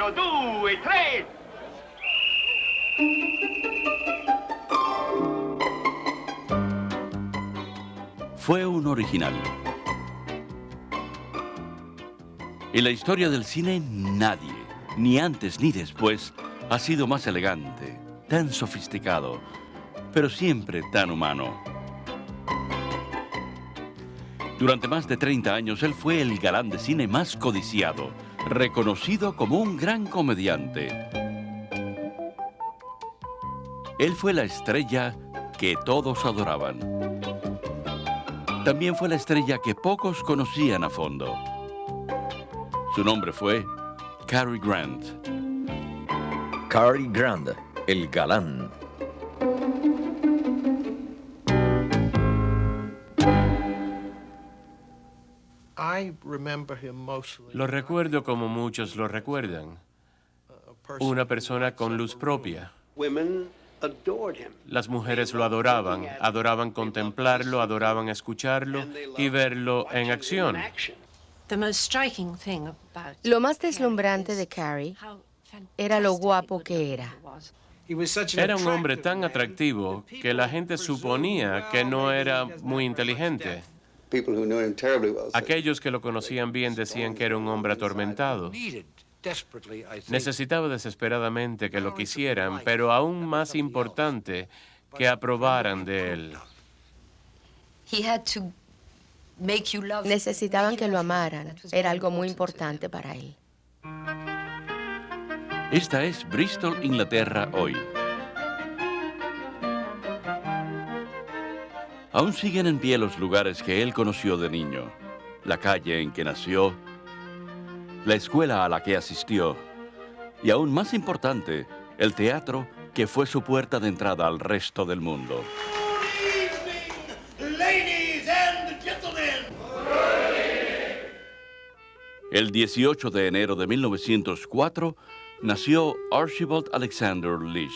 1, 2, 3. Fue un original. En la historia del cine, nadie, ni antes ni después, ha sido más elegante, tan sofisticado, pero siempre tan humano. Durante más de 30 años, él fue el galán de cine más codiciado, reconocido como un gran comediante. Él fue la estrella que todos adoraban. También fue la estrella que pocos conocían a fondo. Su nombre fue Cary Grant. Cary Grant, el galán. Lo recuerdo como muchos lo recuerdan. Una persona con luz propia. Las mujeres lo adoraban, adoraban contemplarlo, adoraban escucharlo y verlo en acción. Lo más deslumbrante de Cary era lo guapo que era. Era un hombre tan atractivo que la gente suponía que no era muy inteligente. Aquellos que lo conocían bien decían que era un hombre atormentado. Necesitaba desesperadamente que lo quisieran, pero aún más importante, que aprobaran de él. Necesitaban que lo amaran. Era algo muy importante para él. Esta es Bristol, Inglaterra, hoy. Aún siguen en pie los lugares que él conoció de niño, la calle en que nació, la escuela a la que asistió y, aún más importante, el teatro que fue su puerta de entrada al resto del mundo. El 18 de enero de 1904 nació Archibald Alexander Leach.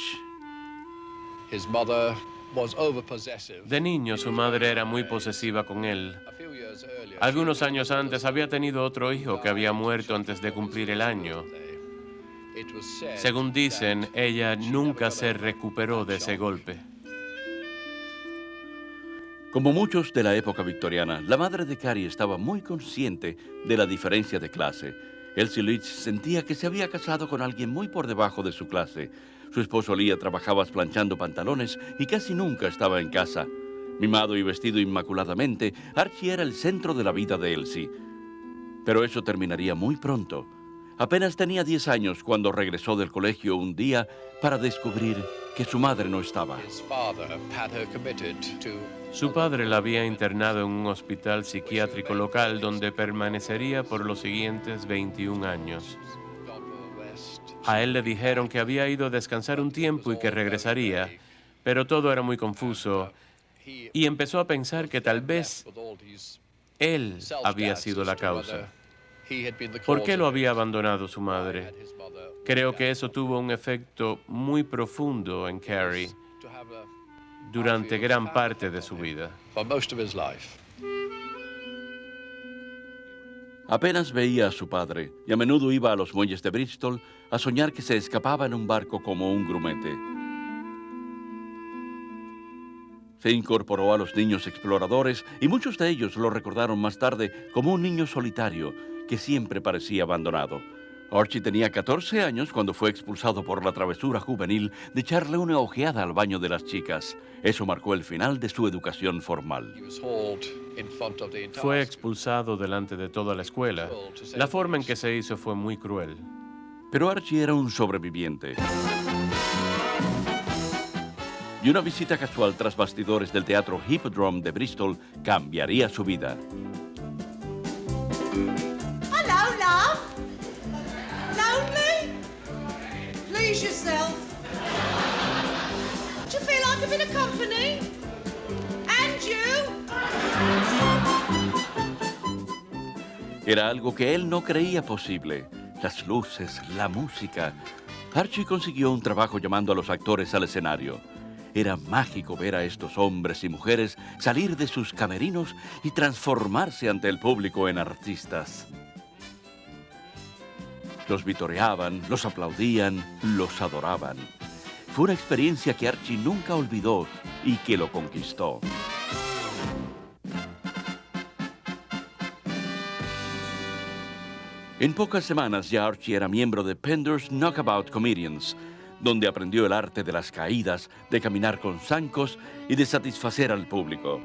De niño, su madre era muy posesiva con él. Algunos años antes había tenido otro hijo que había muerto antes de cumplir el año. Según dicen, ella nunca se recuperó de ese golpe. Como muchos de la época victoriana, la madre de Cary estaba muy consciente de la diferencia de clase. Elsie Leach sentía que se había casado con alguien muy por debajo de su clase. Su esposo Leah trabajaba planchando pantalones y casi nunca estaba en casa. Mimado y vestido inmaculadamente, Archie era el centro de la vida de Elsie. Pero eso terminaría muy pronto. Apenas tenía 10 años cuando regresó del colegio un día para descubrir que su madre no estaba. Su padre la había internado en un hospital psiquiátrico local donde permanecería por los siguientes 21 años. A él le dijeron que había ido a descansar un tiempo y que regresaría, pero todo era muy confuso y empezó a pensar que tal vez él había sido la causa. ¿Por qué lo había abandonado su madre? Creo que eso tuvo un efecto muy profundo en Cary durante gran parte de su vida. Apenas veía a su padre y a menudo iba a los muelles de Bristol a soñar que se escapaba en un barco como un grumete. Se incorporó a los niños exploradores y muchos de ellos lo recordaron más tarde como un niño solitario que siempre parecía abandonado. Archie tenía 14 años cuando fue expulsado por la travesura juvenil de echarle una ojeada al baño de las chicas. Eso marcó el final de su educación formal. Fue expulsado delante de toda la escuela. La forma en que se hizo fue muy cruel. Pero Archie era un sobreviviente. Y una visita casual tras bastidores del Teatro Hippodrome de Bristol cambiaría su vida. Hello, love. Lonely? Please yourself. Do you feel like a bit of company? And you? Era algo que él no creía posible. Las luces, la música. Archie consiguió un trabajo llamando a los actores al escenario. Era mágico ver a estos hombres y mujeres salir de sus camerinos y transformarse ante el público en artistas. Los vitoreaban, los aplaudían, los adoraban. Fue una experiencia que Archie nunca olvidó y que lo conquistó. En pocas semanas ya Archie era miembro de Pender's Knockabout Comedians, donde aprendió el arte de las caídas, de caminar con zancos y de satisfacer al público.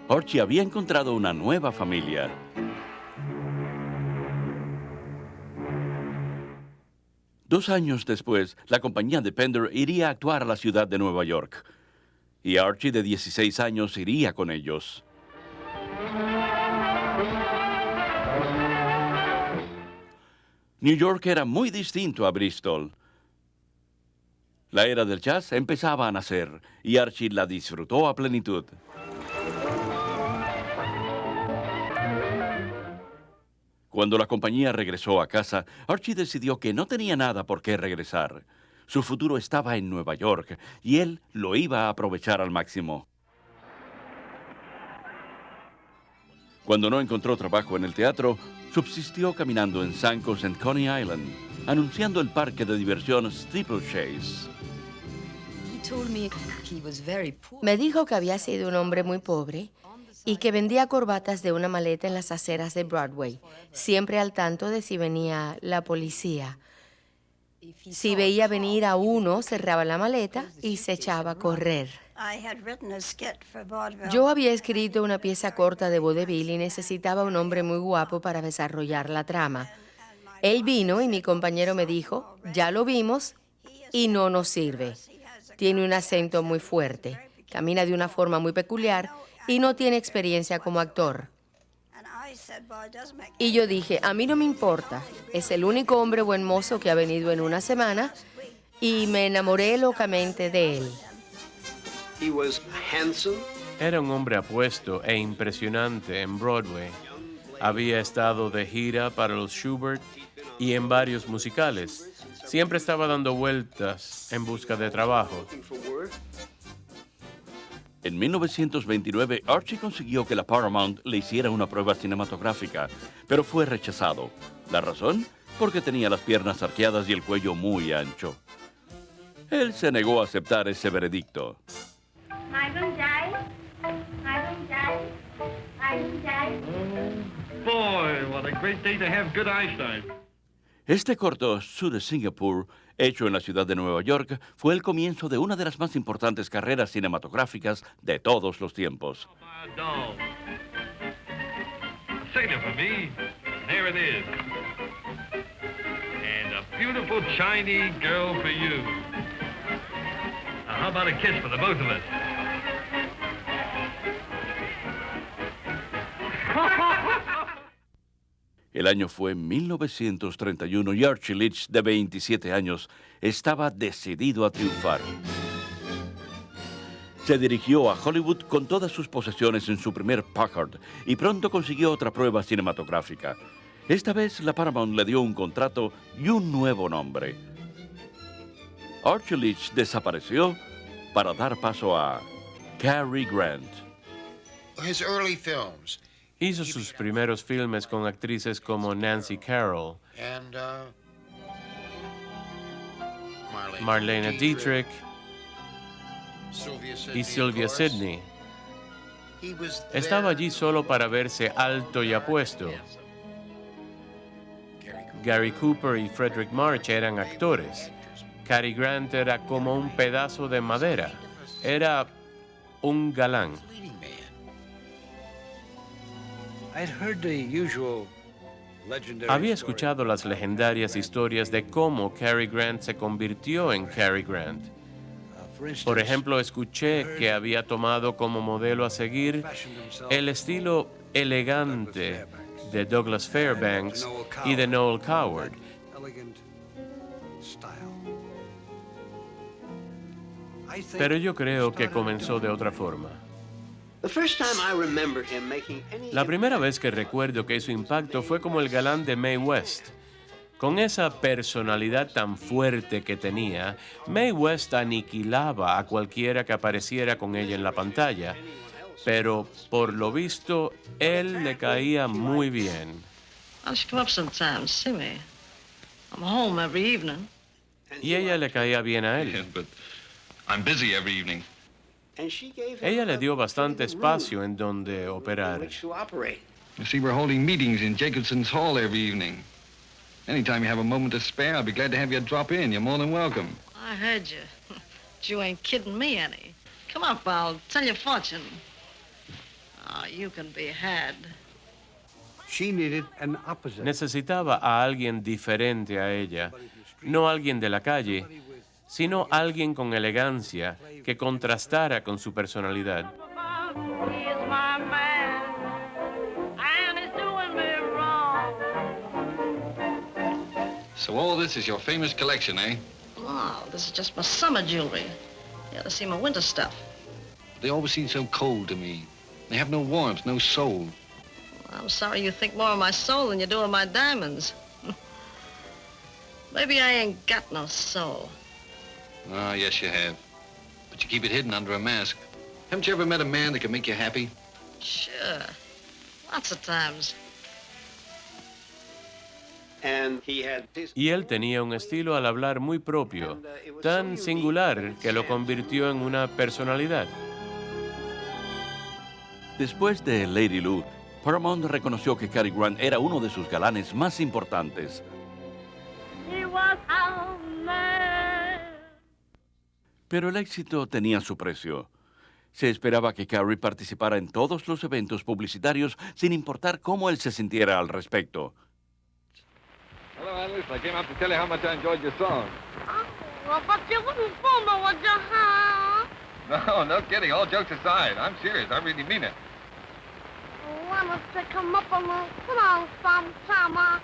Archie había encontrado una nueva familia. Dos años después, la compañía de Pender iría a actuar a la ciudad de Nueva York. Y Archie, de 16 años, iría con ellos. New York era muy distinto a Bristol. La era del jazz empezaba a nacer y Archie la disfrutó a plenitud. Cuando la compañía regresó a casa, Archie decidió que no tenía nada por qué regresar. Su futuro estaba en Nueva York y él lo iba a aprovechar al máximo. Cuando no encontró trabajo en el teatro, subsistió caminando en zancos en Coney Island, anunciando el parque de diversión Steeplechase. Me dijo que había sido un hombre muy pobre y que vendía corbatas de una maleta en las aceras de Broadway, siempre al tanto de si venía la policía. Si veía venir a uno, cerraba la maleta y se echaba a correr. Yo había escrito una pieza corta de vodevil y necesitaba un hombre muy guapo para desarrollar la trama. Él vino y mi compañero me dijo, ya lo vimos y no nos sirve. Tiene un acento muy fuerte, camina de una forma muy peculiar y no tiene experiencia como actor. Y yo dije, a mí no me importa, es el único hombre buen mozo que ha venido en una semana y me enamoré locamente de él. Era un hombre apuesto e impresionante en Broadway. Había estado de gira para los Schubert y en varios musicales. Siempre estaba dando vueltas en busca de trabajo. En 1929, Archie consiguió que la Paramount le hiciera una prueba cinematográfica, pero fue rechazado. ¿La razón? Porque tenía las piernas arqueadas y el cuello muy ancho. Él se negó a aceptar ese veredicto. Boy, what a great day to have good eyesight. Este corto, Sue de Singapore, hecho en la ciudad de Nueva York, fue el comienzo de una de las más importantes carreras cinematográficas de todos los tiempos. Sing it for me. There it is. And a beautiful Chinese girl for you. Now, how about a kiss for the both of us? El año fue 1931 y Archie Leach, de 27 años, estaba decidido a triunfar. Se dirigió a Hollywood con todas sus posesiones en su primer Packard y pronto consiguió otra prueba cinematográfica. Esta vez la Paramount le dio un contrato y un nuevo nombre. Archie Leach desapareció para dar paso a Cary Grant. His early films. Hizo sus primeros filmes con actrices como Nancy Carroll, And Marlene Dietrich y Sylvia Sidney. Estaba allí solo para verse alto y apuesto. Gary Cooper y Frederick March eran actores. Cary Grant era como un pedazo de madera. Era un galán. Había escuchado las legendarias historias de cómo Cary Grant se convirtió en Cary Grant. Por ejemplo, escuché que había tomado como modelo a seguir el estilo elegante de Douglas Fairbanks y de Noel Coward. Pero yo creo que comenzó de otra forma. La primera vez que recuerdo que hizo impacto fue como el galán de Mae West. Con esa personalidad tan fuerte que tenía, Mae West aniquilaba a cualquiera que apareciera con ella en la pantalla. Pero, por lo visto, él le caía muy bien. I'm home every evening. Y ella le caía bien a Yeah, él. but I'm busy every evening. Ella le dio bastante espacio en donde operar. You see, we're holding meetings in Jacobson's Hall every evening. Anytime you have a moment to spare, I'll be glad to have you drop in. You're more than welcome. I heard you. But you ain't kidding me any. Come up, I'll tell your fortune. Oh, you can be had. She needed an opposite. Necesitaba a alguien diferente a ella, no alguien de la calle, sino alguien con elegancia que contrastara con su personalidad. He is my man, and he's doing me wrong. So all this is your famous collection, eh? Oh, this is just my summer jewelry. You ought to see my winter stuff. They always seem so cold to me. They have no warmth, no soul. I'm sorry you think more of my soul than you do of my diamonds. Maybe I ain't got no soul. Ah, yes, you have. But you keep it hidden under a mask. Haven't you ever met a man that can make you happy? Sure. Lots of times. And he had this. Y él tenía un estilo al hablar muy propio, tan singular que lo convirtió en una personalidad. Después de Lady Lou, Paramount reconoció que Cary Grant era uno de sus galanes más importantes. He was our man. Pero el éxito tenía su precio. Se esperaba que Cary participara en todos los eventos publicitarios sin importar cómo él se sintiera al respecto. Hello, Alice. I came up to tell you how much I enjoyed your song. Well, but you wouldn't fool me, would you, huh? No, no kidding. All jokes aside. I'm serious. I really mean it. Why must they come up on the... Come on, sometime,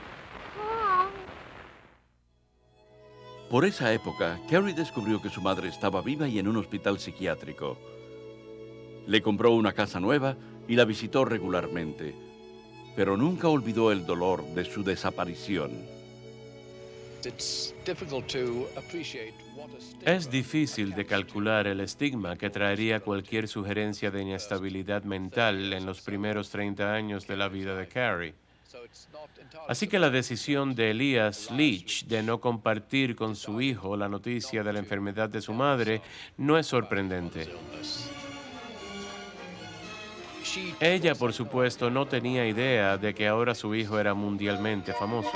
Por esa época, Cary descubrió que su madre estaba viva y en un hospital psiquiátrico. Le compró una casa nueva y la visitó regularmente, pero nunca olvidó el dolor de su desaparición. Es difícil de calcular el estigma que traería cualquier sugerencia de inestabilidad mental en los primeros 30 años de la vida de Cary. Así que la decisión de Elias Leach de no compartir con su hijo la noticia de la enfermedad de su madre no es sorprendente. Ella, por supuesto, no tenía idea de que ahora su hijo era mundialmente famoso.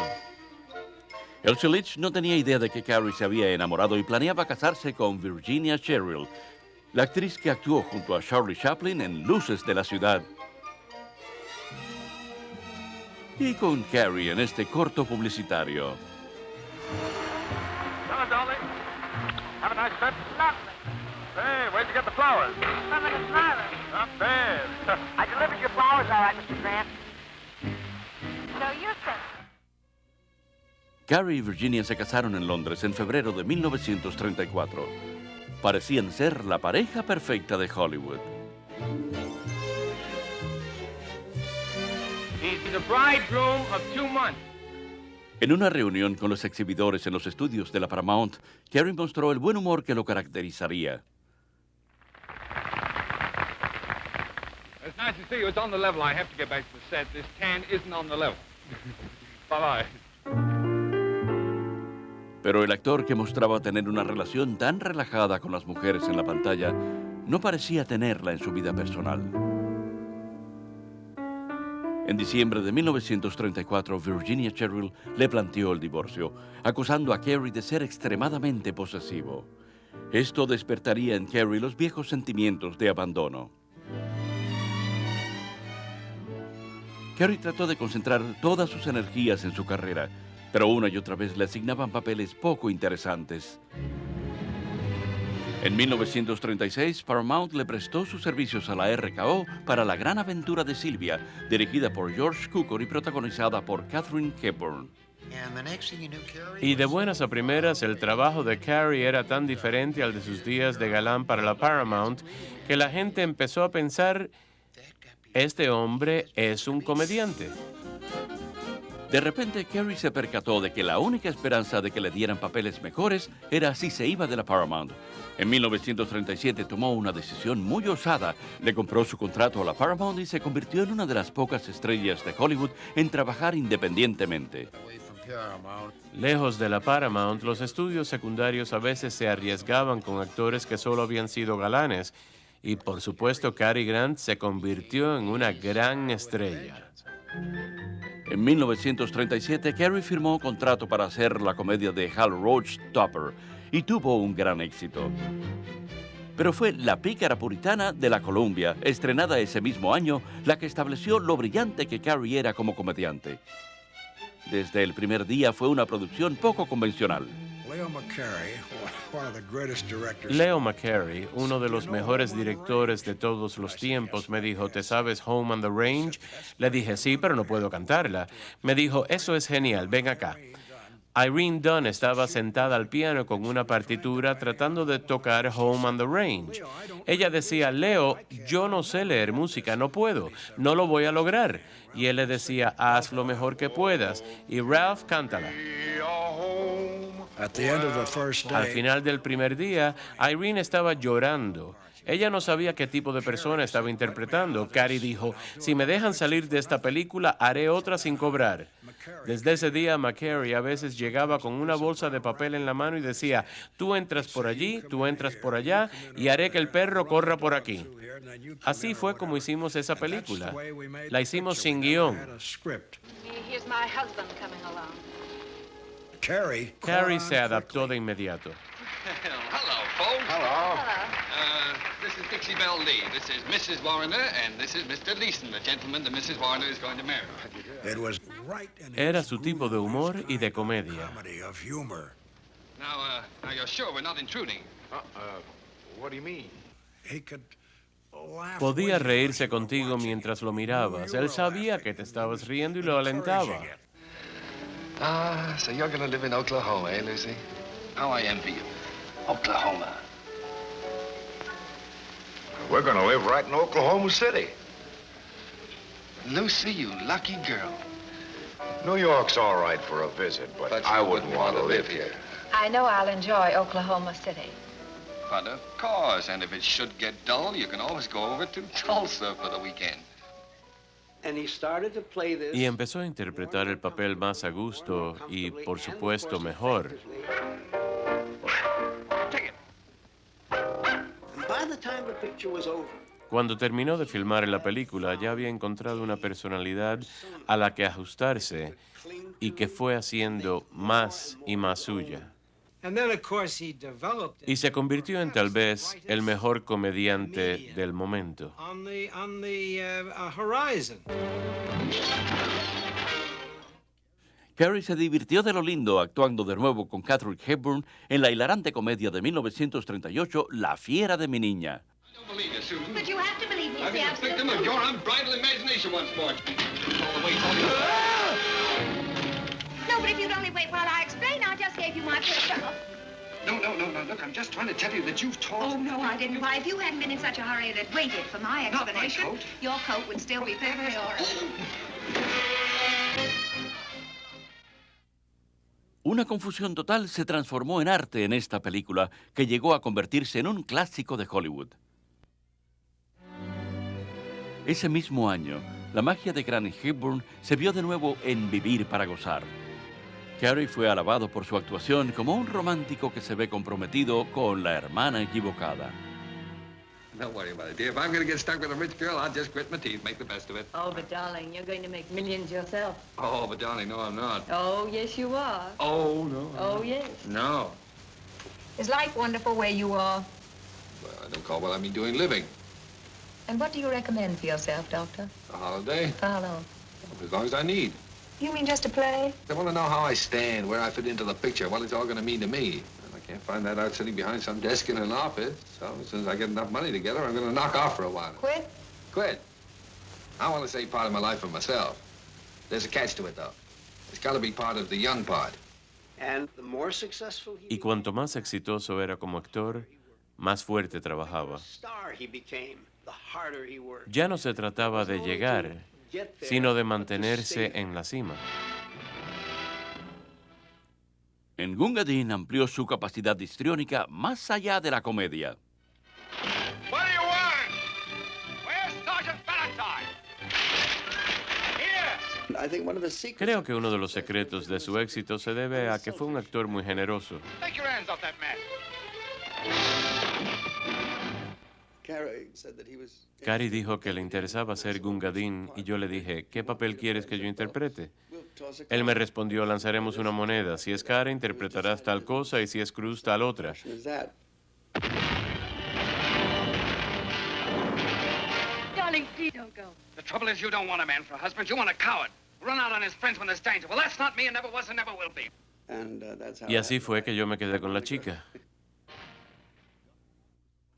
Elsie Leach no tenía idea de que Cary se había enamorado y planeaba casarse con Virginia Sherrill, la actriz que actuó junto a Charlie Chaplin en Luces de la Ciudad. Y con Cary en este corto publicitario. Hello, darling. Have a nice trip. Hey, where'd you get the flowers? From the driver. Not bad. I delivered your flowers all right, Mr. Grant. So you said... Cary y Virginia se casaron en Londres en febrero de 1934. Parecían ser la pareja perfecta de Hollywood. He's the bridegroom of 2 months. En una reunión con los exhibidores en los estudios de la Paramount, Cary mostró el buen humor que lo caracterizaría. It's nice to see you. It's on the level. I have to get back to the set. This tan isn't on the level. Bye-bye. Pero el actor, que mostraba tener una relación tan relajada con las mujeres en la pantalla, no parecía tenerla en su vida personal. En diciembre de 1934, Virginia Sherrill le planteó el divorcio, acusando a Cary de ser extremadamente posesivo. Esto despertaría en Cary los viejos sentimientos de abandono. Cary trató de concentrar todas sus energías en su carrera, pero una y otra vez le asignaban papeles poco interesantes. En 1936, Paramount le prestó sus servicios a la RKO para La Gran Aventura de Sylvia, dirigida por George Cukor y protagonizada por Katharine Hepburn. And the next thing you knew, Cary Y de buenas a primeras, el trabajo de Cary era tan diferente al de sus días de galán para la Paramount que la gente empezó a pensar, este hombre es un comediante. De repente, Cary se percató de que la única esperanza de que le dieran papeles mejores era si se iba de la Paramount. En 1937 tomó una decisión muy osada. Le compró su contrato a la Paramount y se convirtió en una de las pocas estrellas de Hollywood en trabajar independientemente. Lejos de la Paramount, los estudios secundarios a veces se arriesgaban con actores que solo habían sido galanes, y por supuesto Cary Grant se convirtió en una gran estrella. En 1937, Cary firmó contrato para hacer la comedia de Hal Roach, Topper, y tuvo un gran éxito. Pero fue La pícara puritana de la Columbia, estrenada ese mismo año, la que estableció lo brillante que Cary era como comediante. Desde el primer día fue una producción poco convencional. Leo McCarey, uno de los mejores directores de todos los tiempos, me dijo, ¿te sabes Home on the Range? Le dije, sí, pero no puedo cantarla. Me dijo, eso es genial, ven acá. Irene Dunn estaba sentada al piano con una partitura tratando de tocar Home on the Range. Ella decía, Leo, yo no sé leer música, no puedo, no lo voy a lograr. Y él le decía, haz lo mejor que puedas. Y Ralph, cántala. Al final del primer día, Irene estaba llorando. Ella no sabía qué tipo de persona estaba interpretando. Cary dijo, si me dejan salir de esta película, haré otra sin cobrar. Desde ese día, McCarey a veces llegaba con una bolsa de papel en la mano y decía, tú entras por allí, tú entras por allá, y haré que el perro corra por aquí. Así fue como hicimos esa película. La hicimos sin guión. Cary se adaptó de inmediato. Hello, folks. Hello. This is Dixie Belle Lee. This is Mrs. Warner, and this is Mr. Leeson, the gentleman that Mrs. Warner is going to marry. Era su tipo de humor y de comedia. Now you're sure we're not intruding? What do you mean? Podía reírse contigo mientras lo mirabas. Él sabía que te estabas riendo y lo alentaba. So you're going to live in Oklahoma, eh, Lucy? How I envy you. Oklahoma. We're gonna live right in Oklahoma City. Lucy, you lucky girl. New York's all right for a visit, but I wouldn't want to live here. I know I'll enjoy Oklahoma City. But of course, and if it should get dull, you can always go over to Tulsa for the weekend. Y empezó a interpretar el papel más a gusto y, por supuesto, mejor. Cuando terminó de filmar la película, ya había encontrado una personalidad a la que ajustarse y que fue haciendo más y más suya. Y se convirtió en tal vez el mejor comediante del momento. Cary se divirtió de lo lindo actuando de nuevo con Katharine Hepburn en la hilarante comedia de 1938, La fiera de mi niña. But you have to believe me, I've been the victim of your unbridled imagination once more. No, but if you'd only wait while I explain, I just gave you my first trouble. No. Look, I'm just trying to tell you that you've told... Oh, no, I didn't. Why, if you hadn't been in such a hurry and had waited for my explanation, coat. your coat would still be perfectly all right. Una confusión total se transformó en arte en esta película, que llegó a convertirse en un clásico de Hollywood. Ese mismo año, la magia de Granny Hepburn se vio de nuevo en Vivir para gozar. Cary fue alabado por su actuación como un romántico que se ve comprometido con la hermana equivocada. Don't worry about it, dear. If I'm going to get stuck with a rich girl, I'll just grit my teeth, make the best of it. Oh, but darling, you're going to make millions yourself. Oh, but darling, no, I'm not. Oh, yes, you are. Oh, no. Oh, yes. No. Is life wonderful where you are? Well, I don't call what I mean doing living. And what do you recommend for yourself, Doctor? A holiday? For how long? As long as I need. You mean just to play? They want to know how I stand, where I fit into the picture, what it's all going to mean to me. And I can't find that out sitting behind some desk in an office. So as soon as I get enough money together, I'm going to knock off for a while. Quit? Quit. I want to save part of my life for myself. There's a catch to it, though. It's got to be part of the young part. Y cuanto más exitoso era como actor, más fuerte trabajaba. Ya no se trataba de llegar, sino de mantenerse en la cima. En Gunga Din amplió su capacidad histriónica más allá de la comedia. What do you want? Where's Sergeant Valentine? Here! Creo que uno de los secretos de su éxito se debe a que fue un actor muy generoso. Take your hands off that man. Cary dijo que le interesaba ser Gunga Din y yo le dije, ¿qué papel quieres que yo interprete? Él me respondió, lanzaremos una moneda. Si es cara, interpretarás tal cosa y si es cruz, tal otra. Darling, please don't go. The trouble is you don't want a man for a husband. You want a coward. Run out on his friends when there's danger. Well, that's not me and never was and never will be. Y así fue que yo me quedé con la chica.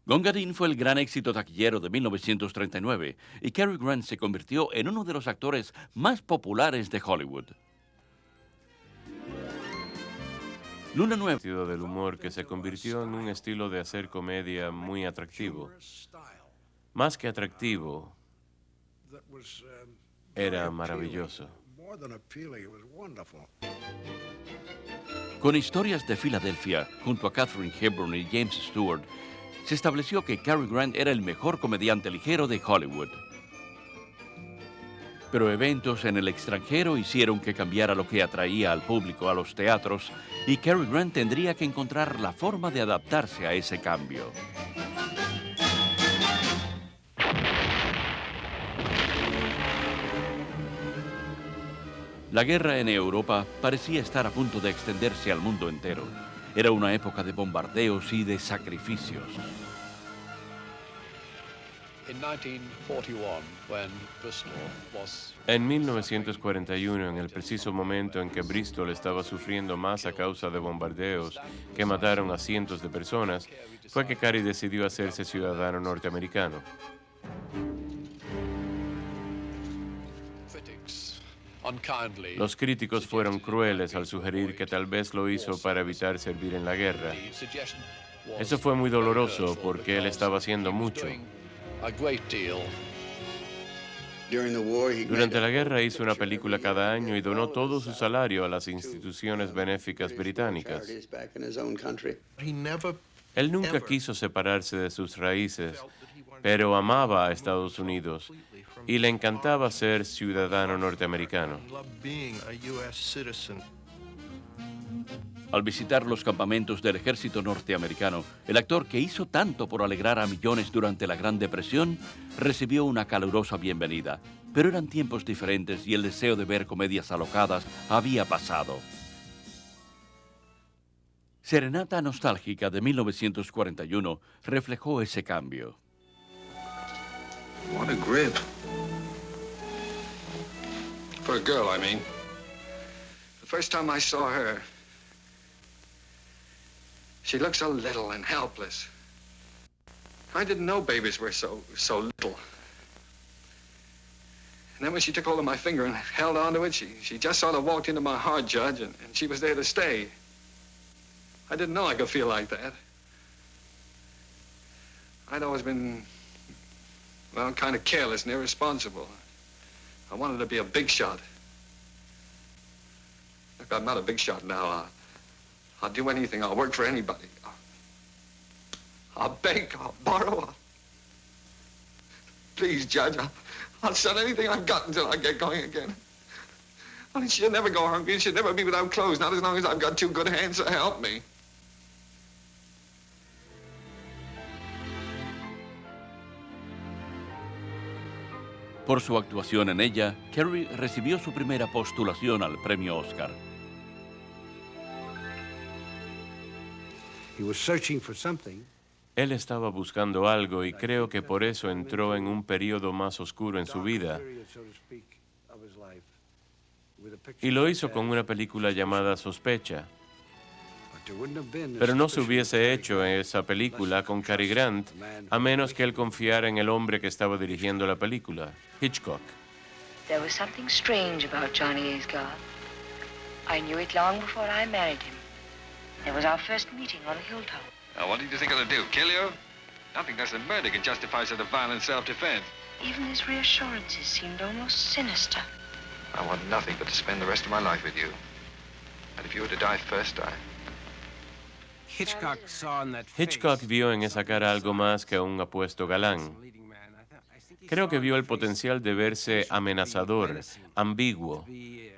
Gunga Din fue el gran éxito taquillero de 1939 y Cary Grant se convirtió en uno de los actores más populares de Hollywood. Luna Nueva. Sentido del humor que se convirtió en un estilo de hacer comedia muy atractivo. Más que atractivo, era maravilloso. Con Historias de Filadelfia, junto a Katharine Hepburn y James Stewart, se estableció que Cary Grant era el mejor comediante ligero de Hollywood. Pero eventos en el extranjero hicieron que cambiara lo que atraía al público a los teatros y Cary Grant tendría que encontrar la forma de adaptarse a ese cambio. La guerra en Europa parecía estar a punto de extenderse al mundo entero. Era una época de bombardeos y de sacrificios. En 1941, en el preciso momento en que Bristol estaba sufriendo más a causa de bombardeos que mataron a cientos de personas, fue que Cary decidió hacerse ciudadano norteamericano. Los críticos fueron crueles al sugerir que tal vez lo hizo para evitar servir en la guerra. Eso fue muy doloroso porque él estaba haciendo mucho. Durante la guerra hizo una película cada año y donó todo su salario a las instituciones benéficas británicas. Él nunca quiso separarse de sus raíces, pero amaba a Estados Unidos y le encantaba ser ciudadano norteamericano. Al visitar los campamentos del ejército norteamericano, el actor que hizo tanto por alegrar a millones durante la Gran Depresión recibió una calurosa bienvenida. Pero eran tiempos diferentes y el deseo de ver comedias alocadas había pasado. Serenata Nostálgica de 1941 reflejó ese cambio. What a grip. For a girl, I mean. The first time I saw her, she looked so little and helpless. I didn't know babies were so little. And then when she took hold of my finger and held onto it, she just sort of walked into my heart, Judge, and she was there to stay. I didn't know I could feel like that. I'd always been, well, kind of careless and irresponsible. I wanted to be a big shot. Look, I'm not a big shot now. I'll do anything. I'll work for anybody. I'll beg. I'll borrow. Please, Judge, I'll sell anything I've got until I get going again. Only she'll never go hungry. She'll never be without clothes, not as long as I've got two good hands to help me. Por su actuación en ella, Cary recibió su primera postulación al premio Oscar. Él estaba buscando algo y creo que por eso entró en un periodo más oscuro en su vida. Y lo hizo con una película llamada Sospecha. Pero no se hubiese hecho esa película con Cary Grant a menos que él confiara en el hombre que estaba dirigiendo la película, Hitchcock. There was something strange about Johnny Aysgarth. I knew it long before I married him. There was our first meeting on a hilltop. Now, what did you think I'd do, kill you? Nothing less than murder can justify such a violent self-defense. Even his reassurances seemed almost sinister. I want nothing but to spend the rest of my life with you. And if you were to die first, Hitchcock vio en esa cara algo más que un apuesto galán. Creo que vio el potencial de verse amenazador, ambiguo y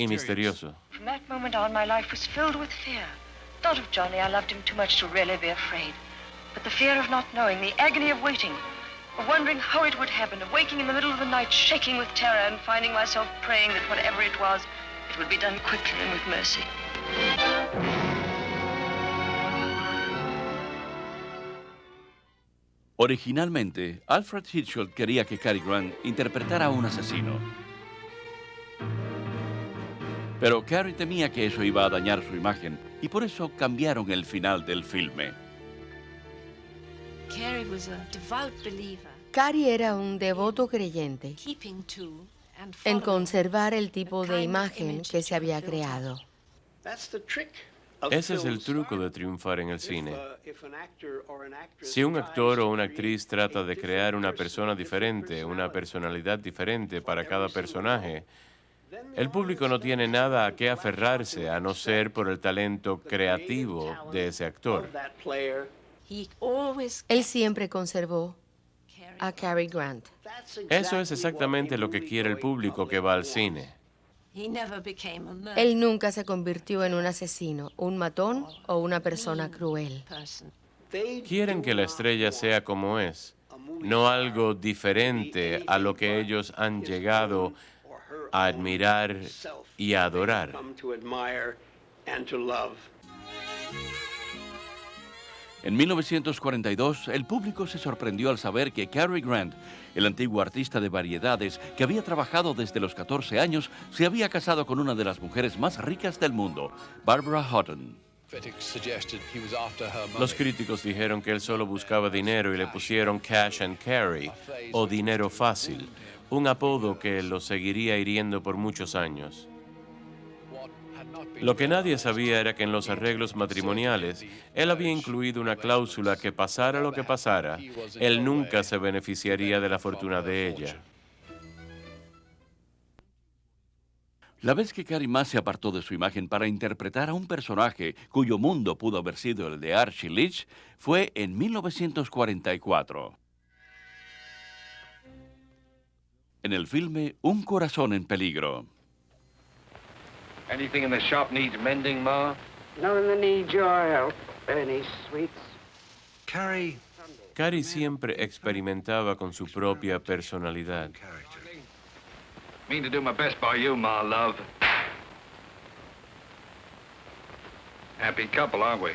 misterioso. From that moment on, my life was filled with fear. Not of Johnny, I loved him too much to really be afraid. But the fear of not knowing, the agony of waiting, of wondering how it would happen, of waking in the middle of the night, shaking with terror, and finding myself praying that whatever it was, it would be done quickly and with mercy. Originalmente, Alfred Hitchcock quería que Cary Grant interpretara a un asesino. Pero Cary temía que eso iba a dañar su imagen y por eso cambiaron el final del filme. Cary era un devoto creyente en conservar el tipo de imagen que se había creado. Ese es el truco de triunfar en el cine. Si un actor o una actriz trata de crear una persona diferente, una personalidad diferente para cada personaje, el público no tiene nada a qué aferrarse a no ser por el talento creativo de ese actor. Él siempre conservó a Cary Grant. Eso es exactamente lo que quiere el público que va al cine. Él nunca se convirtió en un asesino, un matón o una persona cruel. Quieren que la estrella sea como es, no algo diferente a lo que ellos han llegado a admirar y a adorar. En 1942, el público se sorprendió al saber que Cary Grant, el antiguo artista de variedades que había trabajado desde los 14 años, se había casado con una de las mujeres más ricas del mundo, Barbara Hutton. Los críticos dijeron que él solo buscaba dinero y le pusieron Cash and Carry, o dinero fácil, un apodo que lo seguiría hiriendo por muchos años. Lo que nadie sabía era que en los arreglos matrimoniales, él había incluido una cláusula que pasara lo que pasara, él nunca se beneficiaría de la fortuna de ella. La vez que Cary más se apartó de su imagen para interpretar a un personaje cuyo mundo pudo haber sido el de Archie Leach fue en 1944. En el filme Un corazón en peligro. Anything in the shop needs mending, Ma? Nothing that needs your help, Bernie, sweets. Cary siempre experimentaba con su propia personalidad. Mean to do my best by you, Ma, love. Happy couple, aren't we?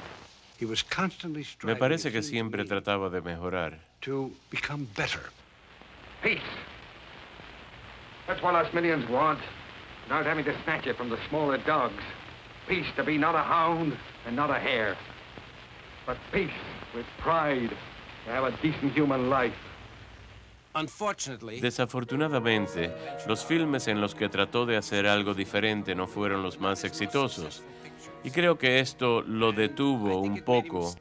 Me parece que siempre trataba de mejorar. Peace. That's what us millions want. Not having to snatch it from the smaller dogs. Peace to be not a hound and not a hare. But peace with pride to have a decent human life. Desafortunadamente, los filmes en los que trató de hacer algo diferente no fueron los más exitosos. Y creo que esto lo detuvo un poco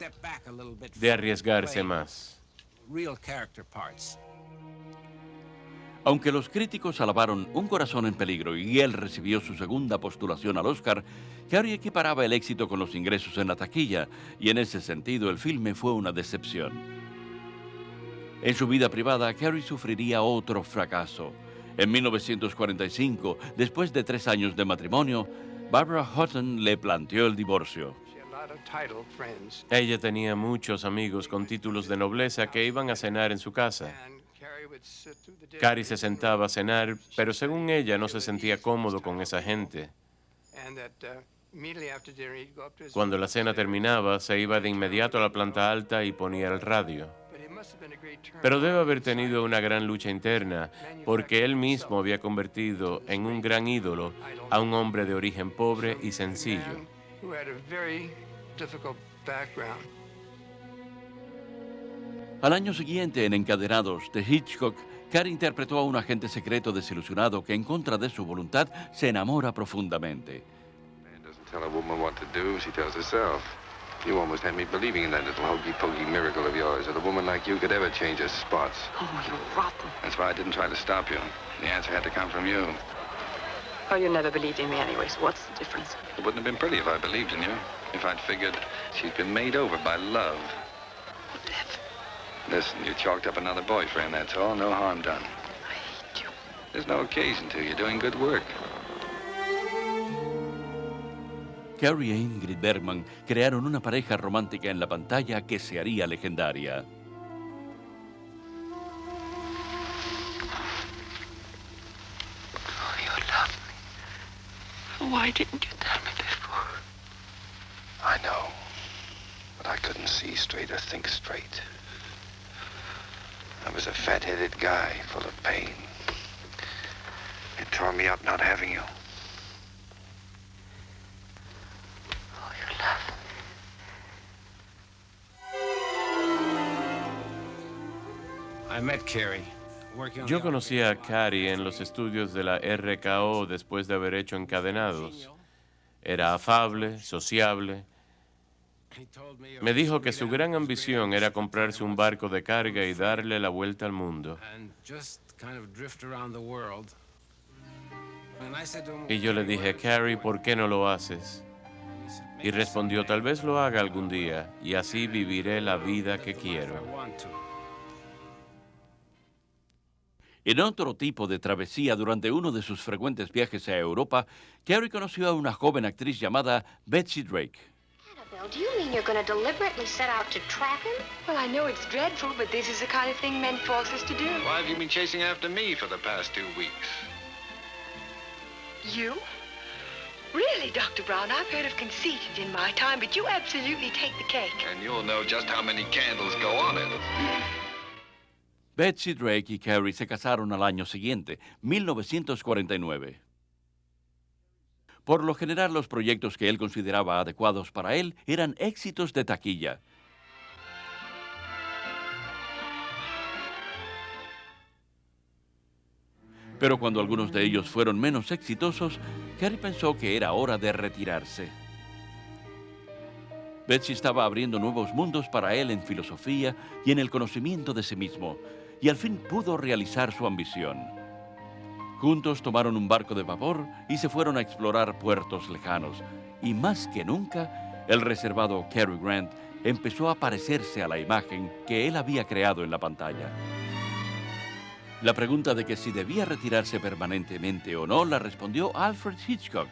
de arriesgarse más. Aunque los críticos alabaron Un corazón en peligro y él recibió su segunda postulación al Oscar, Cary equiparaba el éxito con los ingresos en la taquilla y en ese sentido el filme fue una decepción. En su vida privada, Cary sufriría otro fracaso. En 1945, después de 3 años de matrimonio, Barbara Hutton le planteó el divorcio. Ella tenía muchos amigos con títulos de nobleza que iban a cenar en su casa. Cary se sentaba a cenar, pero según ella no se sentía cómodo con esa gente. Cuando la cena terminaba, se iba de inmediato a la planta alta y ponía el radio. Pero debe haber tenido una gran lucha interna, porque él mismo había convertido en un gran ídolo a un hombre de origen pobre y sencillo. Al año siguiente, en Encadenados de Hitchcock, Cary interpretó a un agente secreto desilusionado que, en contra de su voluntad, se enamora profundamente. Man doesn't tell a woman what to do, she tells herself. You almost had me believing in that little hokey-pokey miracle of yours, that a woman like you could ever change her spots. Oh, you're rotten. That's why I didn't try to stop you. The answer had to come from you. Oh, you never believed in me anyway, so what's the difference? It wouldn't have been pretty if I believed in you. If I'd figured she'd been made over by love. Listen, you chalked up another boyfriend, that's all. No harm done. I hate you. There's no occasion to. You're doing good work. Carrie e Ingrid Bergman crearon una pareja romántica en la pantalla que se haría legendaria. Oh, you love me. Why didn't you tell me before? I know. But I couldn't see straight or think straight. I was a fat-headed guy full of pain. It tore me up not having you. Oh, you love me. I met Carrie. Yo conocí a Carrie en los estudios de la RKO después de haber hecho Encadenados. Era afable, sociable. Me dijo que su gran ambición era comprarse un barco de carga y darle la vuelta al mundo. Y yo le dije, Carrie, ¿por qué no lo haces? Y respondió, tal vez lo haga algún día y así viviré la vida que quiero. En otro tipo de travesía, durante uno de sus frecuentes viajes a Europa, Carrie conoció a una joven actriz llamada Betsy Drake. Annabelle, do you mean you're going to deliberately set out to trap him? Well, I know it's dreadful, but this is the kind of thing men force us to do. Why have you been chasing after me for the past 2 weeks? You? Really, Dr. Brown, I've heard of conceited in my time, but you absolutely take the cake. And you'll know just how many candles go on it. Betsy Drake y Carrie se casaron al año siguiente, 1949. Por lo general, los proyectos que él consideraba adecuados para él eran éxitos de taquilla. Pero cuando algunos de ellos fueron menos exitosos, Carrie pensó que era hora de retirarse. Betsy estaba abriendo nuevos mundos para él en filosofía y en el conocimiento de sí mismo, y al fin pudo realizar su ambición. Juntos tomaron un barco de vapor y se fueron a explorar puertos lejanos, y más que nunca, el reservado Cary Grant empezó a parecerse a la imagen que él había creado en la pantalla. La pregunta de que si debía retirarse permanentemente o no la respondió Alfred Hitchcock.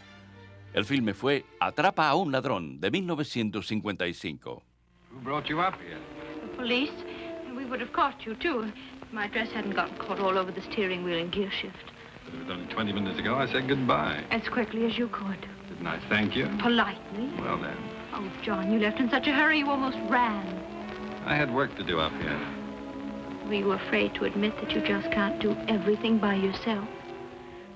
El filme fue Atrapa a un ladrón, de 1955. Who brought you up here? The police. We would have caught you, too. My dress hadn't gotten caught all over the steering wheel and gear shift. But it was only 20 minutes ago I said goodbye. As quickly as you could. Didn't I thank you? Politely. Well, then. Oh, John, you left in such a hurry you almost ran. I had work to do up here. Were you afraid to admit that you just can't do everything by yourself?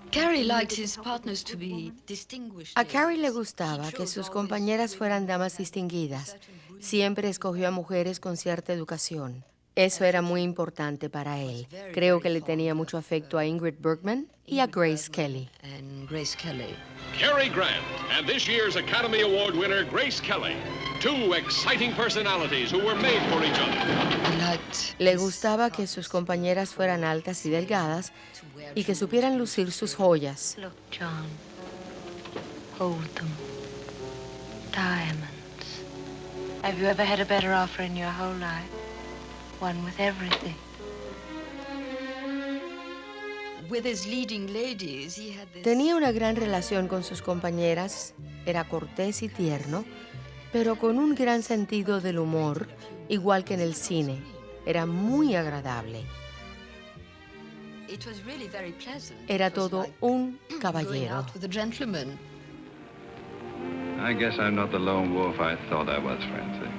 Carrie liked his partners to be distinguished. A Carrie le gustaba que sus compañeras fueran damas distinguidas. Siempre escogió a mujeres con cierta educación. Eso era muy importante para él. Creo que le tenía mucho afecto a Ingrid Bergman y a Grace Kelly. Cary Grant and this year's Academy Award winner Grace Kelly. Two exciting personalities who were made for each other. Le gustaba que sus compañeras fueran altas y delgadas y que supieran lucir sus joyas. Look, John. Hold them. Diamonds. Have you ever had a better offer in your whole life? One with everything. With his leading ladies, he had this... Tenía una gran relación con sus compañeras, era cortés y tierno, pero con un gran sentido del humor, igual que en el cine. Era muy agradable. It was really very pleasant. Era todo un caballero. I guess I'm not the lone wolf I thought I was, Francie.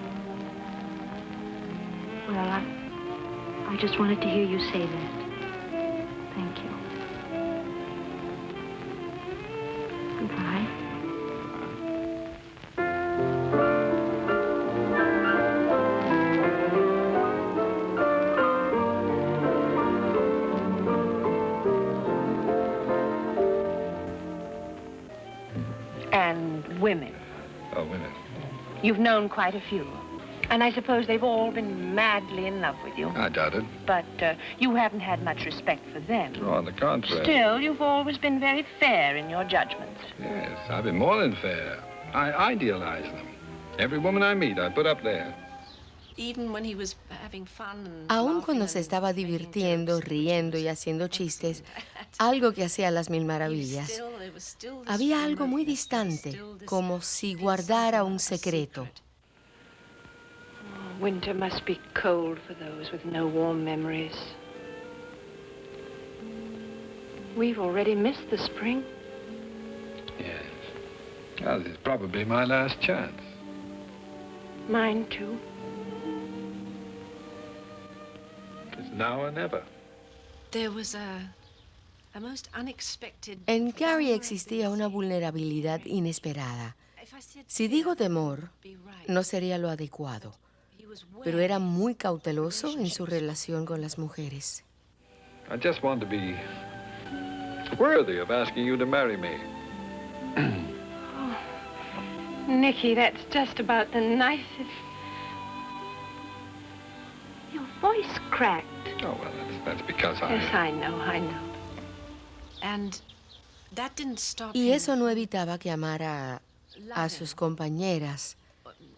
Well, I just wanted to hear you say that. Thank you. Goodbye. And women. Oh, women. You've known quite a few. And I suppose they've all been madly in love with you. I doubt it. But you haven't had much respect for them. Oh, on the contrary. Still, you've always been very fair in your judgments. Yes, I've been more than fair. I idealize them. Every woman I meet, I put up there. Aun cuando se estaba divirtiendo, riendo y haciendo chistes, algo que hacía las mil maravillas, había algo muy distante, como si guardara un secreto. Winter must be cold for those with no warm memories. We've already missed the spring. Yes. Well, this is probably my last chance. Mine, too. It's now or never. There was a most unexpected... En Carrie existía una vulnerabilidad inesperada. Si digo temor, no sería lo adecuado, pero era muy cauteloso en su relación con las mujeres. I just want to be worthy of asking you to marry me. Nicky, that's just about the nicest... Your voice cracked. Oh, well, that's because Yes, I know. And that didn't stop Y him. eso no evitaba que amara a sus compañeras.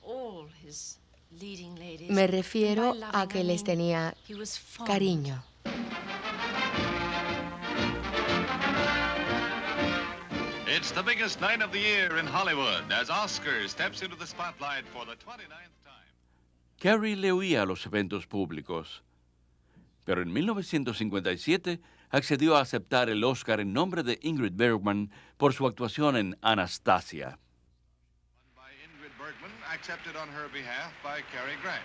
All his leading ladies. Me refiero And by a loving, que I les mean tenía he was fond. cariño. It's the biggest night of the year in Hollywood as Oscar steps into the spotlight for the 29th time. Carrie le huía a los eventos públicos, pero en 1957 accedió a aceptar el Oscar en nombre de Ingrid Bergman por su actuación en Anastasia. Ingrid Bergman, accepted on her behalf by Cary Grant.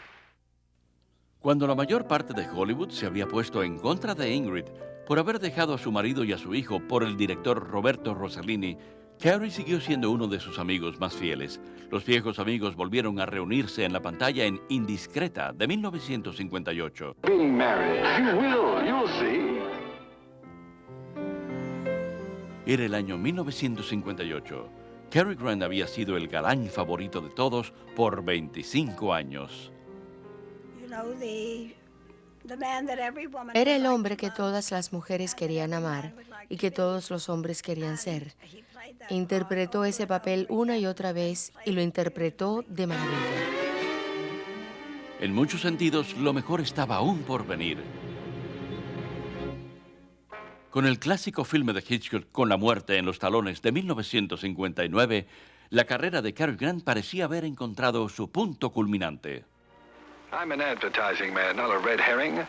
Cuando la mayor parte de Hollywood se había puesto en contra de Ingrid por haber dejado a su marido y a su hijo por el director Roberto Rossellini, Carrie siguió siendo uno de sus amigos más fieles. Los viejos amigos volvieron a reunirse en la pantalla en Indiscreta de 1958. Being married. You'll see. Era el año 1958. Cary Grant había sido el galán favorito de todos por 25 años. Era el hombre que todas las mujeres querían amar y que todos los hombres querían ser. Interpretó ese papel una y otra vez y lo interpretó de maravilla. En muchos sentidos, lo mejor estaba aún por venir. Con el clásico filme de Hitchcock Con la muerte en los talones de 1959, la carrera de Cary Grant parecía haber encontrado su punto culminante. I'm an advertising man, not a red herring.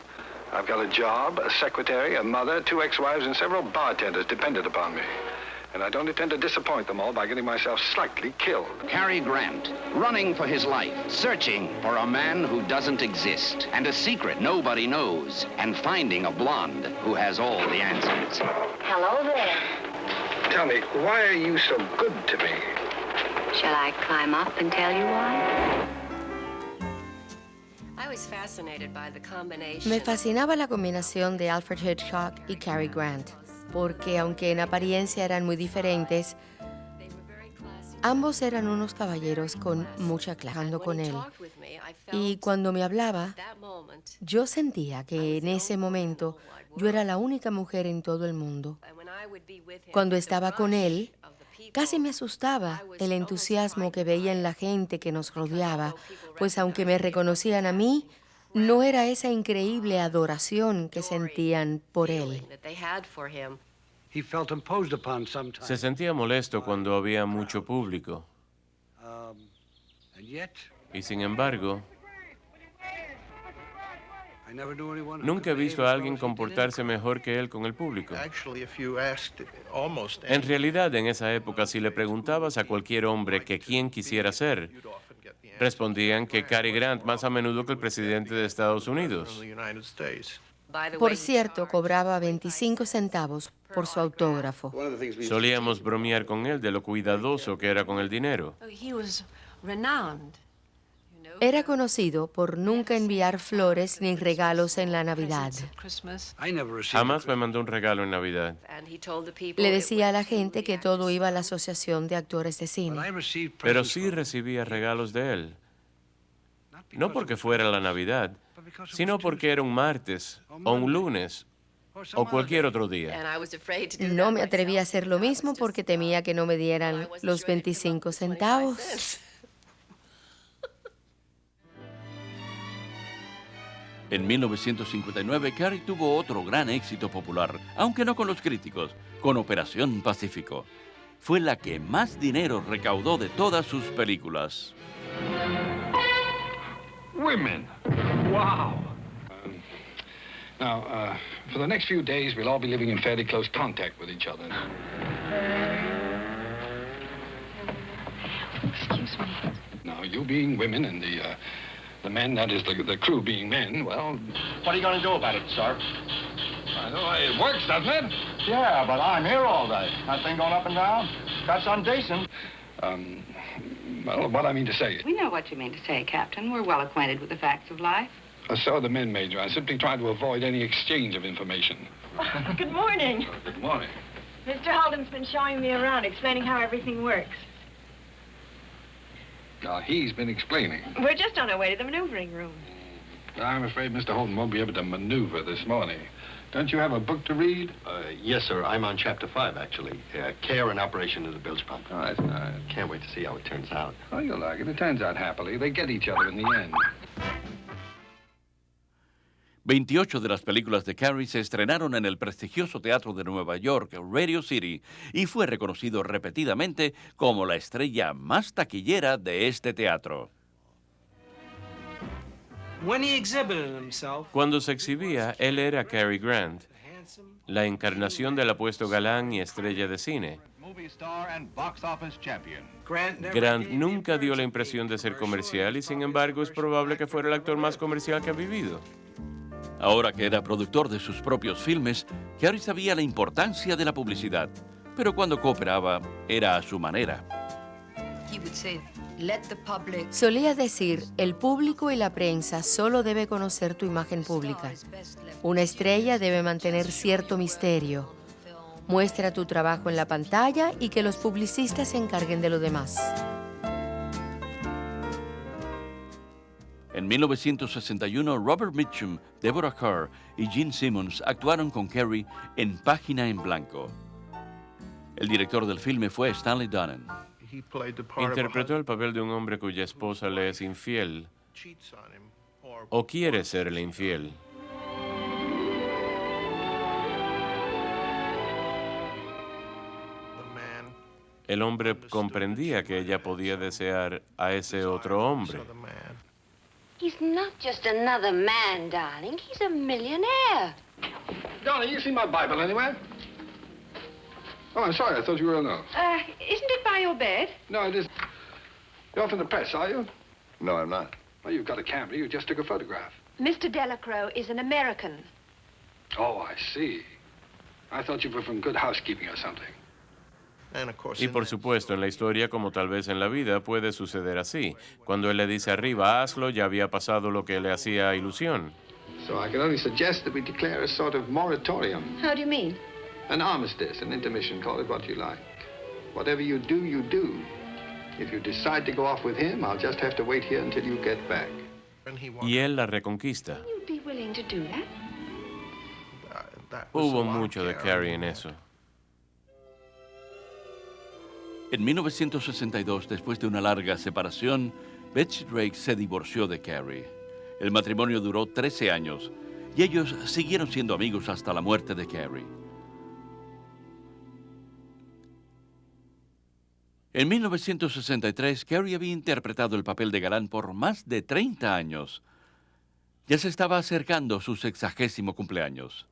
I've got a job, a secretary, a mother, 2 ex-wives, and several bartenders dependent upon me. And I don't intend to disappoint them all by getting myself slightly killed. Cary Grant, running for his life, searching for a man who doesn't exist, and a secret nobody knows, and finding a blonde who has all the answers. Hello there. Tell me, why are you so good to me? Shall I climb up and tell you why? Me fascinaba la combinación de Alfred Hitchcock y Cary Grant, porque aunque en apariencia eran muy diferentes, ambos eran unos caballeros con mucha clase con él. Y cuando me hablaba, yo sentía que en ese momento yo era la única mujer en todo el mundo. Cuando estaba con él, casi me asustaba el entusiasmo que veía en la gente que nos rodeaba, pues aunque me reconocían a mí, no era esa increíble adoración que sentían por él. Se sentía molesto cuando había mucho público. Y sin embargo, nunca he visto a alguien comportarse mejor que él con el público. En realidad, en esa época, si le preguntabas a cualquier hombre que quién quisiera ser, respondían que Cary Grant más a menudo que el presidente de Estados Unidos. Por cierto, cobraba 25 centavos por su autógrafo. Solíamos bromear con él de lo cuidadoso que era con el dinero. Era conocido por nunca enviar flores ni regalos en la Navidad. Jamás me mandó un regalo en Navidad. Le decía a la gente que todo iba a la Asociación de Actores de Cine. Pero sí recibía regalos de él. No porque fuera la Navidad, sino porque era un martes o un lunes o cualquier otro día. No me atreví a hacer lo mismo porque temía que no me dieran los 25 centavos. En 1959, Carey tuvo otro gran éxito popular, aunque no con los críticos, con Operación Pacífico. Fue la que más dinero recaudó de todas sus películas. Women. Wow. Now, for the next few days, we'll all be living in fairly close contact with each other. Excuse me. Now, you being women and the men, that is, the crew being men, well... What are you going to do about it, sir? I know, it works, doesn't it? Yeah, but I'm here all day. That thing going up and down? That's undecent. Well, what I mean to say... We know what you mean to say, Captain. We're well acquainted with the facts of life. So are the men, Major. I simply tried to avoid any exchange of information. Good morning. Good morning. Mr. Holden's been showing me around, explaining how everything works. Now, he's been explaining. We're just on our way to the maneuvering room. I'm afraid Mr. Holden won't be able to maneuver this morning. Don't you have a book to read? Yes, sir. I'm on Chapter 5, actually. Care and operation of the bilge pump. Oh, that's nice. Can't wait to see how it turns out. Oh, you'll like it. It turns out happily. They get each other in the end. 28 de las películas de Carey se estrenaron en el prestigioso teatro de Nueva York, Radio City, y fue reconocido repetidamente como la estrella más taquillera de este teatro. Cuando se exhibía, él era Cary Grant, la encarnación del apuesto galán y estrella de cine. Grant nunca dio la impresión de ser comercial y, sin embargo, es probable que fuera el actor más comercial que ha vivido. Ahora que era productor de sus propios filmes, Carey sabía la importancia de la publicidad, pero cuando cooperaba era a su manera. Solía decir, el público y la prensa solo debe conocer tu imagen pública. Una estrella debe mantener cierto misterio. Muestra tu trabajo en la pantalla y que los publicistas se encarguen de lo demás. En 1961, Robert Mitchum, Deborah Kerr y Gene Simmons actuaron con Carey en Página en Blanco. El director del filme fue Stanley Donen. Interpretó el papel de un hombre cuya esposa le es infiel o quiere serle infiel. El hombre comprendía que ella podía desear a ese otro hombre. He's not just another man, darling. He's a millionaire. Darling, you see my Bible anywhere? Oh, I'm sorry. I thought you were no. Isn't it by your bed? No, it isn't. You're from the press, are you? No, I'm not. Well, you've got a camera. You just took a photograph. Mr. Delacroix is an American. Oh, I see. I thought you were from Good Housekeeping or something. Y por supuesto, en la historia, como tal vez en la vida, puede suceder así. Cuando él le dice arriba, hazlo, ya había pasado lo que le hacía ilusión. So I can only suggest that we declare a sort of moratorium. How do you mean? An armistice, an intermission, call it what you like. Whatever you do, you do. If you decide to go off with him, I'll just have to wait here until you get back. Y él la reconquista. You'd be willing to do that? Hubo mucho de Carey en eso. En 1962, después de una larga separación, Betsy Drake se divorció de Carey. El matrimonio duró 13 años y ellos siguieron siendo amigos hasta la muerte de Carey. En 1963, Carey había interpretado el papel de galán por más de 30 años. Ya se estaba acercando su 60º cumpleaños.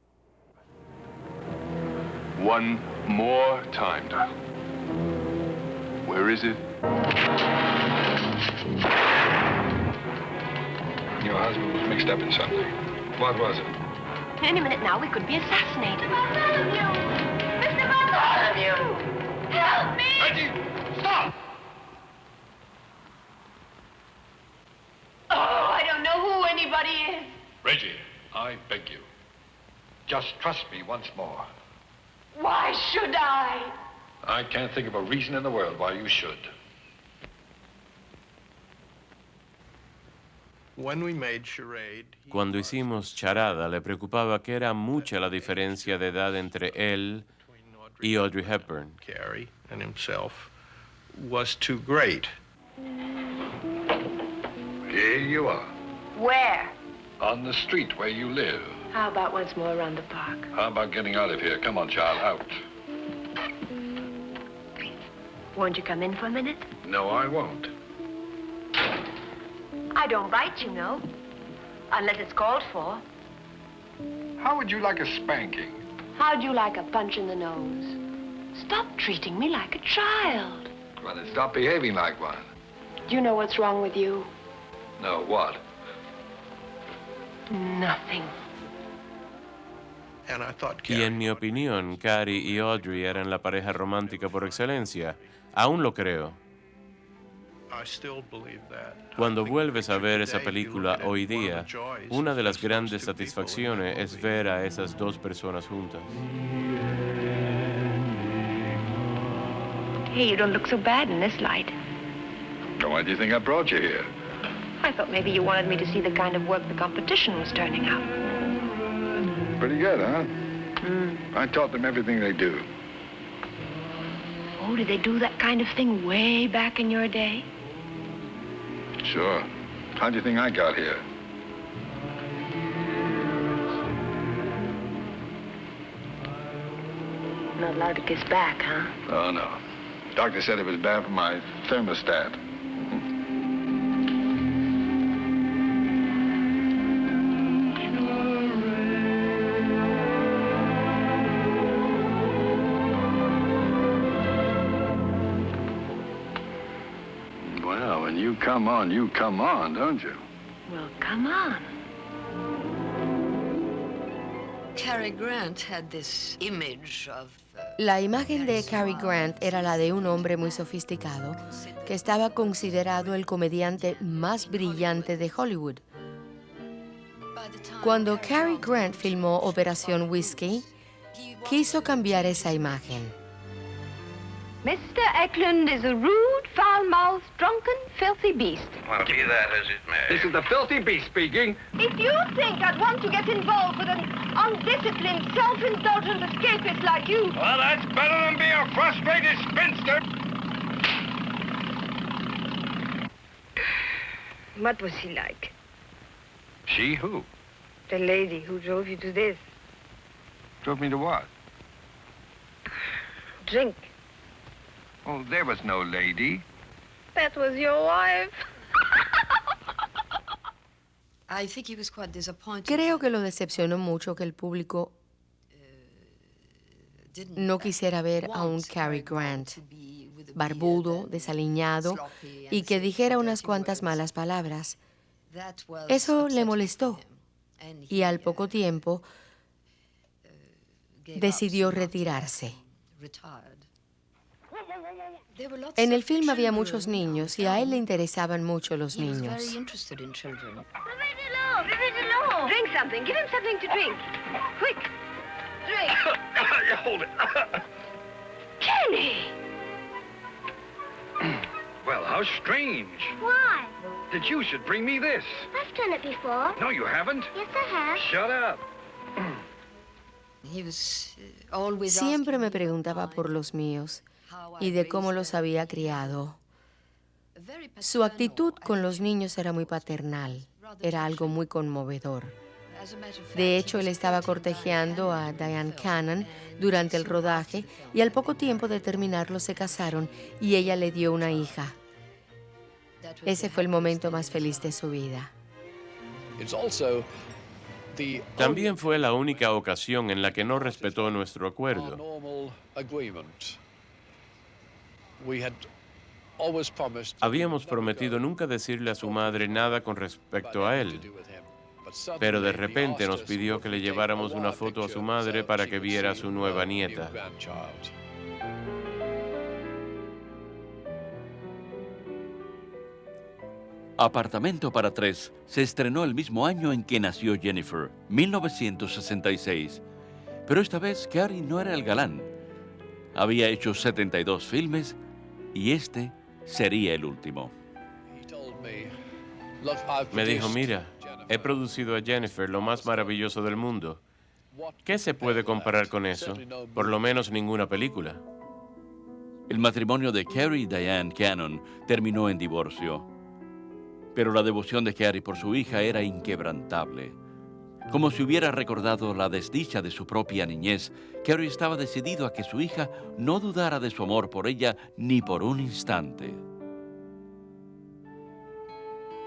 One more time, darling. Where is it? Your husband was mixed up in something. What was it? Any minute now, we could be assassinated. Bartholomew! Mr. Bartholomew! Help me! Reggie, stop! Oh, I don't know who anybody is. Reggie, I beg you. Just trust me once more. Why should I? I can't think of a reason in the world why you should. Cuando hicimos Charada, le preocupaba que era mucha la diferencia de edad entre él y Audrey Hepburn. Carey and himself was too great. Here you are. Where? On the street where you live. How about once more around the park? How about getting out of here? Come on, child, out. Won't you come in for a minute? No, I won't. I don't bite, you know. Unless it's called for. How would you like a spanking? How'd you like a punch in the nose? Stop treating me like a child. Well, then stop behaving like one. Do you know what's wrong with you? No, what? Nothing. Y en mi opinión, Cary y Audrey eran la pareja romántica por excelencia. Aún lo creo. Cuando vuelves a ver esa película hoy día, una de las grandes satisfacciones es ver a esas dos personas juntas. Hey, you don't look so bad in this light. So why do you think I brought you here? I thought maybe you wanted me to see the kind of work the competition was turning out. Pretty good, huh? I taught them everything they do. Oh, did they do that kind of thing way back in your day? Sure. How do you think I got here? Not allowed to kiss back, huh? Oh, no. Doctor said it was bad for my thermostat. Well, when you come on, don't you? Well, come on. Cary Grant had this image of La imagen de Cary Grant era la de un hombre muy sofisticado que estaba considerado el comediante más brillante de Hollywood. Cuando Cary Grant filmó Operación Whiskey, quiso cambiar esa imagen. Mr. Eklund is a rude, foul-mouthed, drunken, filthy beast. Well, be that as it may. This is the filthy beast speaking. If you think I'd want to get involved with an undisciplined, self-indulgent escapist like you... Well, that's better than being a frustrated spinster. What was he like? She who? The lady who drove you to this. Drove me to what? Drink. Oh, there was no lady. That was your wife. I think he was quite disappointed. Creo que lo decepcionó mucho que el público no quisiera ver a un Cary Grant barbudo, desaliñado y que dijera unas cuantas malas palabras. Eso le molestó y al poco tiempo decidió retirarse. En el film había muchos niños y a él le interesaban mucho los niños. Drink something. Give him something to drink. Quick. Drink. Hold it. Kenny! Well, how strange. Why? That you should bring me this. I've done it before. No, you haven't. Yes, I have. Shut up. Siempre me preguntaba por los míos y de cómo los había criado. Su actitud con los niños era muy paternal, era algo muy conmovedor. De hecho, él estaba cortejeando a Diane Cannon durante el rodaje y al poco tiempo de terminarlo se casaron y ella le dio una hija. Ese fue el momento más feliz de su vida. También fue la única ocasión en la que no respetó nuestro acuerdo. Habíamos prometido nunca decirle a su madre nada con respecto a él, pero de repente nos pidió que le lleváramos una foto a su madre para que viera a su nueva nieta. Apartamento para tres se estrenó el mismo año en que nació Jennifer, 1966. Pero esta vez Cary no era el galán. Había hecho 72 filmes y este sería el último. Me dijo, mira, he producido a Jennifer, lo más maravilloso del mundo. ¿Qué se puede comparar con eso? Por lo menos ninguna película. El matrimonio de Cary y Diane Cannon terminó en divorcio. Pero la devoción de Cary por su hija era inquebrantable. Como si hubiera recordado la desdicha de su propia niñez, Cary estaba decidido a que su hija no dudara de su amor por ella ni por un instante.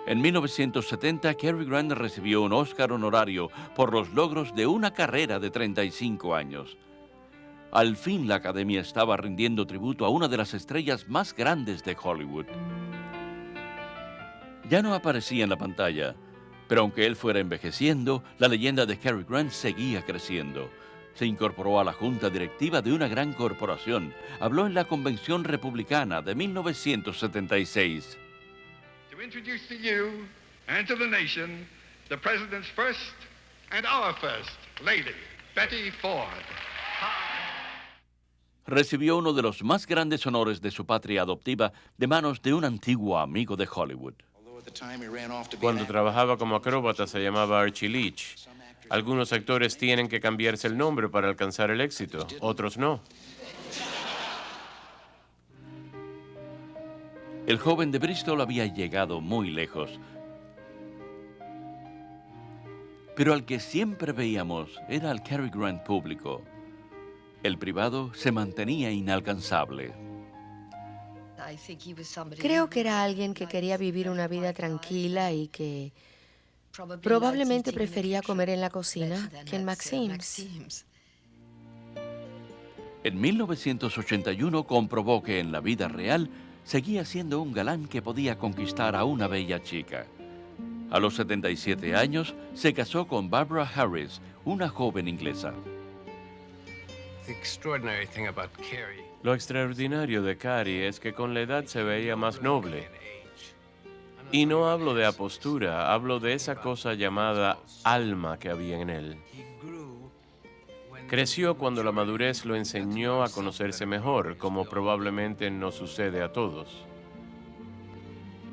En 1970, Cary Grant recibió un Oscar honorario por los logros de una carrera de 35 años. Al fin la Academia estaba rindiendo tributo a una de las estrellas más grandes de Hollywood. Ya no aparecía en la pantalla, pero aunque él fuera envejeciendo, la leyenda de Cary Grant seguía creciendo. Se incorporó a la junta directiva de una gran corporación. Habló en la Convención Republicana de 1976. To introduce to you and to the nation the President's first and our first lady, Betty Ford. Recibió uno de los más grandes honores de su patria adoptiva de manos de un antiguo amigo de Hollywood. Cuando trabajaba como acróbata se llamaba Archie Leach. Algunos actores tienen que cambiarse el nombre para alcanzar el éxito, otros no. El joven de Bristol había llegado muy lejos. Pero al que siempre veíamos era al Cary Grant público. El privado se mantenía inalcanzable. Creo que era alguien que quería vivir una vida tranquila y que probablemente prefería comer en la cocina que en Maxim's. En 1981 comprobó que en la vida real seguía siendo un galán que podía conquistar a una bella chica. A los 77 años se casó con Barbara Harris, una joven inglesa. Lo extraordinario de Cary es que con la edad se veía más noble. Y no hablo de apostura, hablo de esa cosa llamada alma que había en él. Creció cuando la madurez lo enseñó a conocerse mejor, como probablemente nos sucede a todos.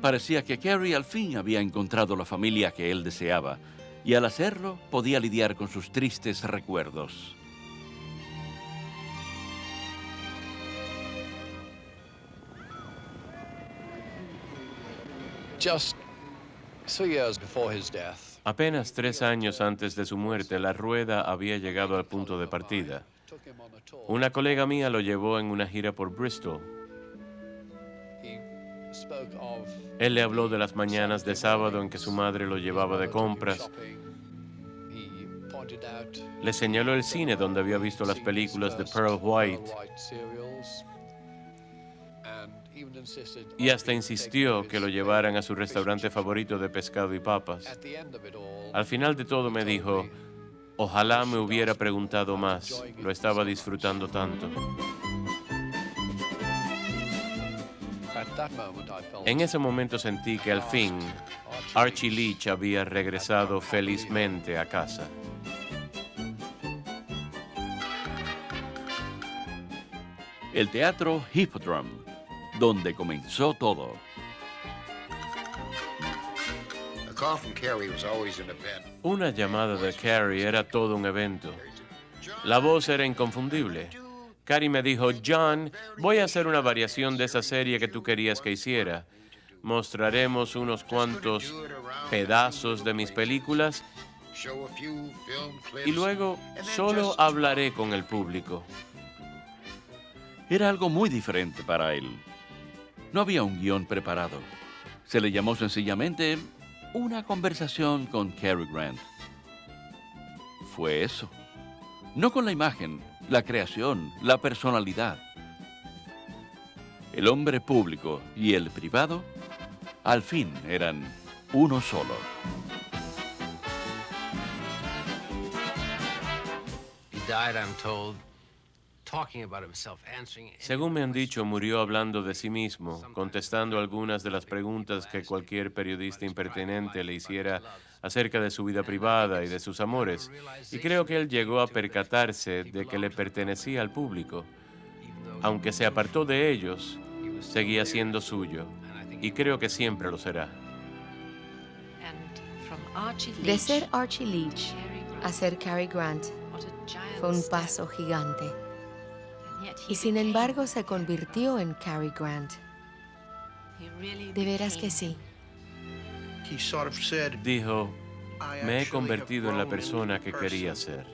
Parecía que Cary al fin había encontrado la familia que él deseaba, y al hacerlo podía lidiar con sus tristes recuerdos. Apenas 3 años antes de su muerte, la rueda había llegado al punto de partida. Una colega mía lo llevó en una gira por Bristol. Él le habló de las mañanas de sábado en que su madre lo llevaba de compras. Le señaló el cine donde había visto las películas de Pearl White. Y hasta insistió que lo llevaran a su restaurante favorito de pescado y papas. Al final de todo me dijo, ojalá me hubiera preguntado más, lo estaba disfrutando tanto. En ese momento sentí que al fin Archie Leach había regresado felizmente a casa. El teatro Hippodrome, donde comenzó todo. Una llamada de Cary era todo un evento. La voz era inconfundible. Cary me dijo, John, voy a hacer una variación de esa serie que tú querías que hiciera. Mostraremos unos cuantos pedazos de mis películas y luego solo hablaré con el público. Era algo muy diferente para él. No había un guión preparado. Se le llamó sencillamente una conversación con Cary Grant. Fue eso. No con la imagen, la creación, la personalidad. El hombre público y el privado, al fin, eran uno solo. Según me han dicho, murió hablando de sí mismo, contestando algunas de las preguntas que cualquier periodista impertinente le hiciera acerca de su vida privada y de sus amores. Y creo que él llegó a percatarse de que le pertenecía al público. Aunque se apartó de ellos, seguía siendo suyo. Y creo que siempre lo será. De ser Archie Leach a ser Cary Grant fue un paso gigante. Y sin embargo se convirtió en Cary Grant. De veras que sí. Dijo, me he convertido en la persona que quería ser.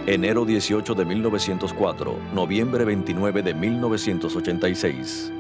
Enero 18 de 1904, noviembre 29 de 1986.